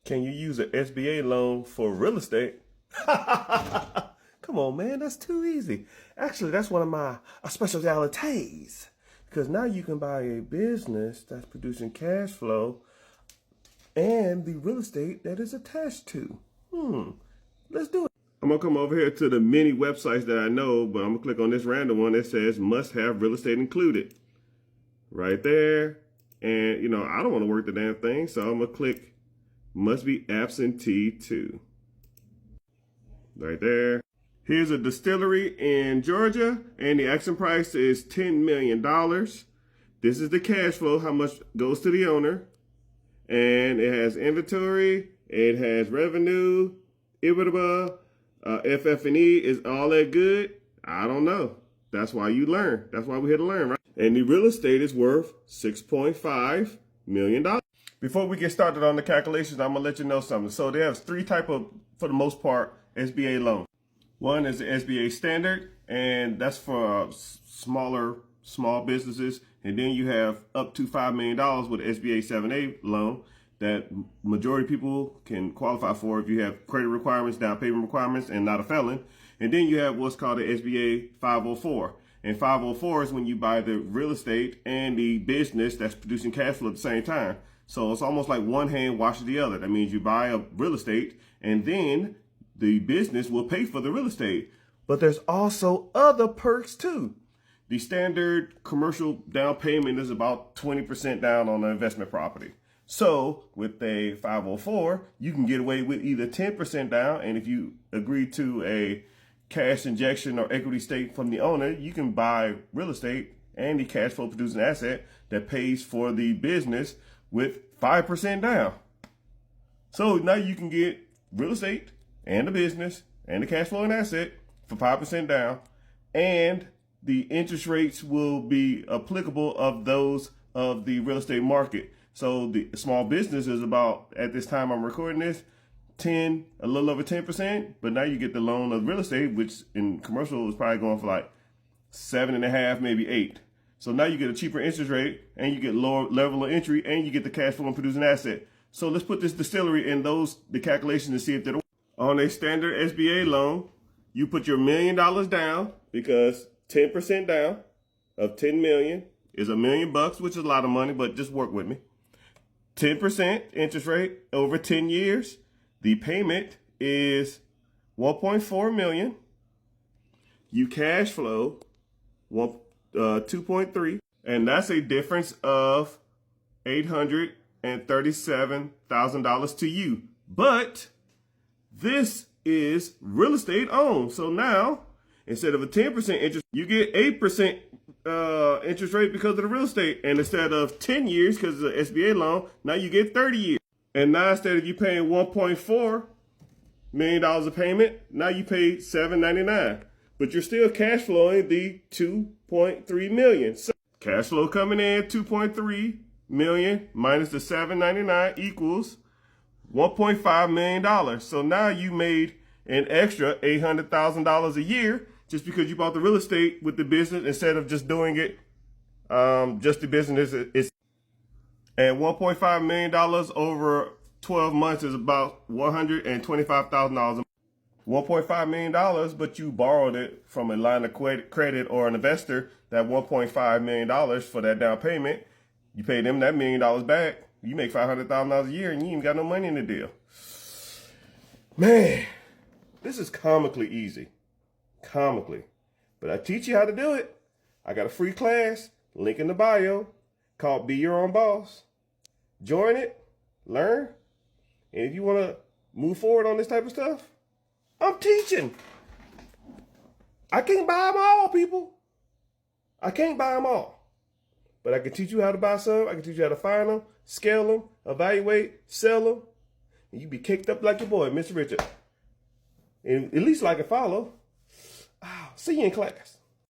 Can you use an SBA loan for real estate? Come on, man, that's too easy. Actually, that's one of my specialties. Because now you can buy a business that's producing cash flow and the real estate that is attached to. Let's do it. I'm going to come over here to the many websites that I know, but I'm going to click on this random one that says must have real estate included. Right there. And, you know, I don't want to work the damn thing, so I'm going to click must be absentee too. Right there. Here's a distillery in Georgia, and the asking price is $10 million. This is the cash flow, how much goes to the owner. And it has inventory, it has revenue, EBITDA, FF&E. Is all that good? I don't know. That's why you learn. That's why we're here to learn, right? And the real estate is worth $6.5 million. Before we get started on the calculations, I'm going to let you know something. So they have three type of, for the most part, SBA loans. One is the SBA standard, and that's for small businesses. And then you have up to $5 million with the SBA 7A loan that majority of people can qualify for if you have credit requirements, down payment requirements, and not a felon. And then you have what's called the SBA 504. And 504 is when you buy the real estate and the business that's producing cash flow at the same time. So it's almost like one hand washes the other. That means you buy a real estate and then the business will pay for the real estate. But there's also other perks too. The standard commercial down payment is about 20% down on an investment property. So with a 504, you can get away with either 10% down, and if you agree to a cash injection or equity stake from the owner, you can buy real estate and the cash flow producing asset that pays for the business with 5% down. So now you can get real estate and the business and the cash flowing asset for 5% down, and the interest rates will be applicable of those of the real estate market. So the small business is about, at this time I'm recording this, a little over 10%, but now you get the loan of real estate, which in commercial is probably going for like 7.5, maybe 8. So now you get a cheaper interest rate, and you get lower level of entry, and you get the cash flow and producing asset. So let's put this distillery in the calculations and see if they're on a standard SBA loan. You put your $1 million down, because 10% down of 10 million is $1 million, which is a lot of money, but just work with me. 10% interest rate over 10 years. The payment is 1.4 million. You cash flow 2.3, and that's a difference of $837,000 to you. But this is real estate owned. So now, instead of a 10% interest, you get 8% interest rate because of the real estate. And instead of 10 years, because it's an SBA loan, now you get 30 years. And now instead of you paying $1.4 million of payment, now you pay $799. But you're still cash flowing the $2.3 million. So cash flow coming in, $2.3 million minus the $799 equals $1.5 million. So now you made an extra $800,000 a year just because you bought the real estate with the business instead of just doing it, just the business. And $1.5 million over 12 months is about $125,000. $1.5 million, but you borrowed it from a line of credit or an investor, that $1.5 million for that down payment. You pay them that $1 million back. You make $500,000 a year and you ain't got no money in the deal. Man, this is comically easy. Comically. But I teach you how to do it. I got a free class, link in the bio, called Be Your Own Boss. Join it, learn, and if you want to move forward on this type of stuff, I'm teaching. I can't buy them all, people. I can't buy them all. But I can teach you how to buy some. I can teach you how to find them, scale them, evaluate, sell them. And you be kicked up like your boy, Mr. Richard. And at least like and follow. See you in class.